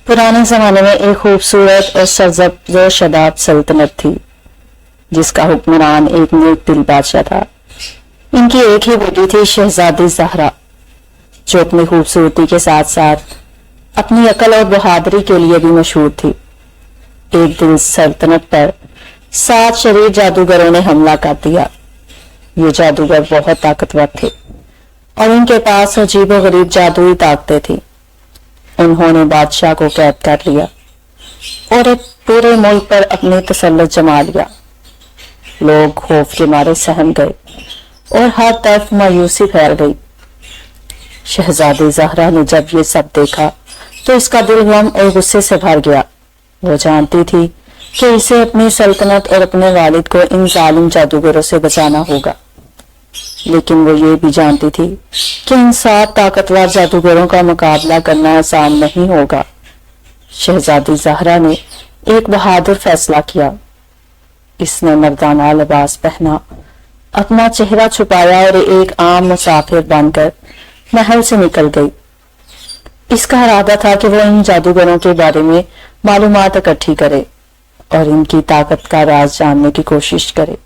पुराने जमाने में एक खूबसूरत और सरजब्ज और शदाब सल्तनत थी जिसका हुक्मरान एक नेक दिल बादशाह था। इनकी एक ही बेटी थी शहजादी ज़हरा, जो अपनी खूबसूरती के साथ साथ अपनी अकल और बहादुरी के लिए भी मशहूर थी। एक दिन सल्तनत पर 7 शरीर जादूगरों ने हमला कर दिया। ये जादूगर बहुत ताकतवर थे और इनके पास अजीबोगरीब जादुई ताकतें थी। उन्होंने बादशाह को कैद कर लिया और पूरे मुल्क पर अपने तसल्लुत जमा लिया। लोग खौफ के मारे सहम गए और हर तरफ मायूसी फैल गई। शहजादी ज़हरा ने जब ये सब देखा तो इसका दिल गम और गुस्से से भर गया। वो जानती थी कि इसे अपनी सल्तनत और अपने वालिद को इन जालिम जादूगरों से बचाना होगा, लेकिन वो ये भी जानती थी कि इन 7 ताकतवर जादूगरों का मुकाबला करना आसान नहीं होगा। शहजादी ज़हरा ने एक बहादुर फैसला किया। इसने मर्दाना लिबास पहना, अपना चेहरा छुपाया और एक आम मुसाफिर बनकर महल से निकल गई। इसका इरादा था कि वो इन जादूगरों के बारे में मालूमात इकट्ठी करे और इनकी ताकत का राज जानने की कोशिश करे।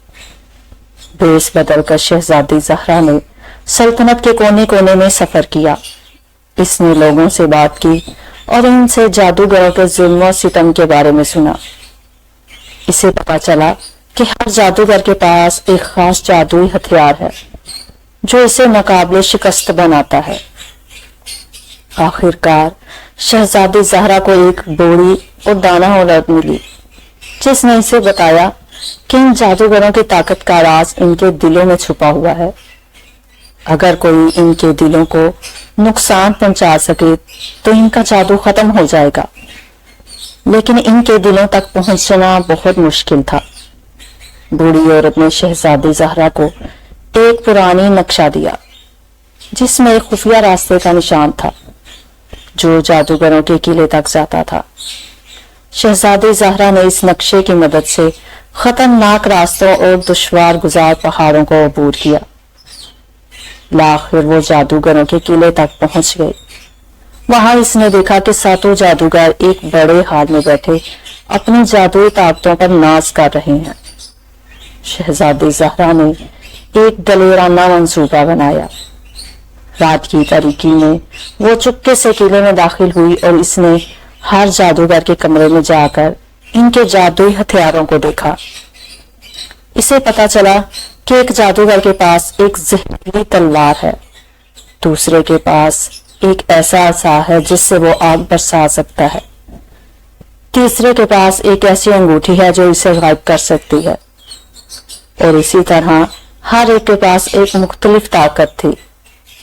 भेष बदलकर शहजादी ज़हरा ने सल्तनत के कोने कोने में सफर किया। इसने लोगों से बात की और इनसे जादूगरों के जुल्म और सितम के बारे में सुना। इसे पता चला कि हर जादूगर के पास एक खास जादुई हथियार है जो इसे मुकाबले शिकस्त बनाता है। आखिरकार शहजादी ज़हरा को एक बूढ़ी और दाना औरत मिली जिसने इसे बताया कि इन जादूगरों की ताकत का राज इनके दिलों में छुपा हुआ है। अगर कोई इनके दिलों को नुकसान पहुंचा सके तो इनका जादू खत्म हो जाएगा, लेकिन इनके दिलों तक पहुंचना बहुत मुश्किल था। बूढ़ी औरत ने शहजादी ज़हरा को एक पुरानी नक्शा दिया जिसमें एक खुफिया रास्ते का निशान था जो जादूगरों के किले तक जाता था। शहजादी ज़हरा ने इस नक्शे की मदद से खतरनाक रास्तों और दुश्वार गुजार पहाड़ों को अबूर किया। आखिर वो जादूगरों के किले तक पहुंच गए। वहां इसने देखा कि 7 जादूगर एक बड़े हाल में बैठे अपनी जादुई ताकतों पर नाज कर रहे हैं। शहजादी ज़हरा ने एक दलेराना मंसूबा बनाया। रात की तारीकी में वो चुपके से किले में दाखिल हुई और इसने हर जादूगर के कमरे में जाकर इनके जादुई हथियारों को देखा। इसे पता चला कि एक जादूगर के पास एक जहरीली तलवार है, दूसरे के पास एक ऐसा असा है जिससे वो आग बरसा सकता है, तीसरे के पास एक ऐसी अंगूठी है जो इसे गायब कर सकती है, और इसी तरह हर एक के पास एक मुख्तलिफ ताकत थी।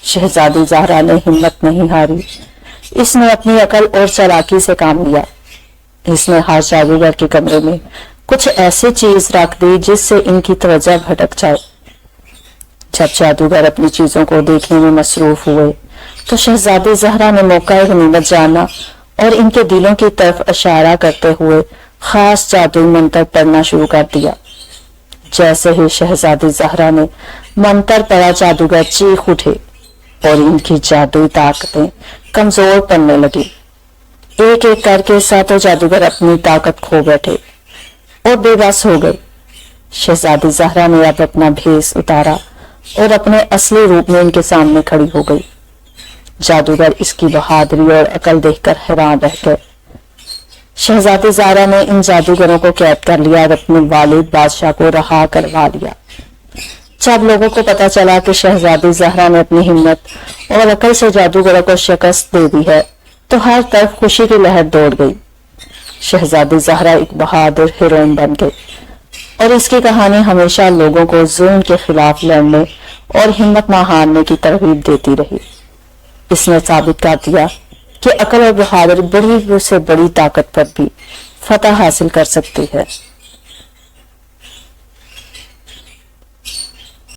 शहजादी ज़हरा ने हिम्मत नहीं हारी। इसने अपनी अकल और चालाकी से काम लिया। इसने हर जादूगर के कमरे में कुछ ऐसी चीज रख दी जिससे इनकी तवज्जो भटक जाए। जब जादूगर अपनी चीजों को देखने में मसरूफ हुए तो शहजादी ज़हरा ने मौका गनीमत जाना और इनके दिलों की तरफ इशारा करते हुए खास जादुई मंत्र पढ़ना शुरू कर दिया। जैसे ही शहजादी ज़हरा ने मंत्र पढ़ा, जादूगर चीख उठे और इनकी जादुई ताकतें कमजोर पड़ने लगी। एक एक करके 7 जादूगर अपनी ताकत खो बैठे और बेबस हो गए। शहजादी ज़हरा ने अब अपना भेष उतारा और अपने असली रूप में इनके सामने खड़ी हो गई। जादूगर इसकी बहादुरी और अकल देखकर हैरान रह गए। शहजादी ज़हरा ने इन जादूगरों को कैद कर लिया और अपने वालिद बादशाह को रहा करवा लिया। जब लोगों को पता चला कि शहजादी ज़हरा ने अपनी हिम्मत और अकल से जादूगरों को शिकस्त दे दी है तो हर तरफ खुशी की लहर दौड़ गई। शहजादी ज़हरा एक बहादुर हीरोइन बन गई और इसकी कहानी हमेशा लोगों को जुल्म के खिलाफ लड़ने और हिम्मत न हारने की तरगीब देती रही। इसने साबित कर दिया कि अकल और बहादुरी बड़ी से बड़ी ताकत पर भी फतह हासिल कर सकती है।